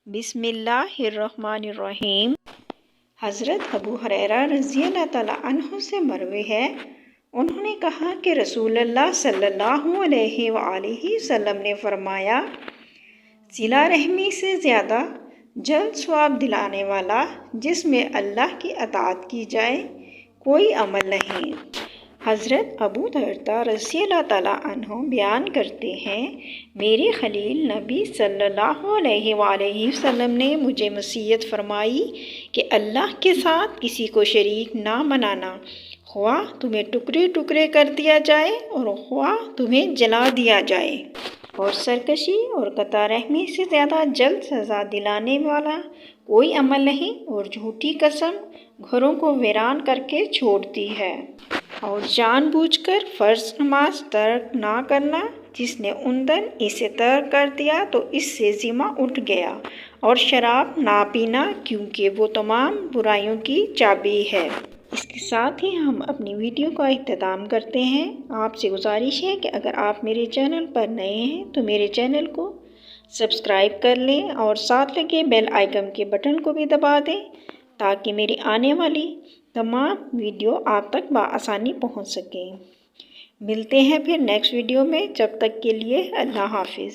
بسم اللہ الرحمن الرحیم۔ حضرت ابو ہریرہ رضی اللہ تعالیٰ عنہ سے مروی ہے، انہوں نے کہا کہ رسول اللہ صلی اللہ علیہ وآلہ وسلم نے فرمایا، صلہ رحمی سے زیادہ جلد ثواب دلانے والا جس میں اللہ کی اطاعت کی جائے کوئی عمل نہیں۔ حضرت ابو درداء رضی اللہ تعالیٰ عنہ بیان کرتے ہیں، میرے خلیل نبی صلی اللہ علیہ وآلہ وسلم نے مجھے وصیت فرمائی کہ اللہ کے ساتھ کسی کو شریک نہ بنانا، خواہ تمہیں ٹکڑے ٹکڑے کر دیا جائے اور خواہ تمہیں جلا دیا جائے، اور سرکشی اور قطع رحمی سے زیادہ جلد سزا دلانے والا کوئی عمل نہیں، اور جھوٹی قسم گھروں کو ویران کر کے چھوڑتی ہے، اور جان بوجھ کر فرض نماز ترک نہ کرنا، جس نے عمدن اسے ترک کر دیا تو اس سے ذمہ اٹھ گیا، اور شراب نہ پینا کیونکہ وہ تمام برائیوں کی چابی ہے۔ اس کے ساتھ ہی ہم اپنی ویڈیو کا اختتام کرتے ہیں۔ آپ سے گزارش ہے کہ اگر آپ میرے چینل پر نئے ہیں تو میرے چینل کو سبسکرائب کر لیں اور ساتھ لگے بیل آئیکن کے بٹن کو بھی دبا دیں تاکہ میری آنے والی تمام ویڈیو آپ تک بآسانی پہنچ سکیں۔ ملتے ہیں پھر نیکسٹ ویڈیو میں، جب تک کے لیے اللہ حافظ۔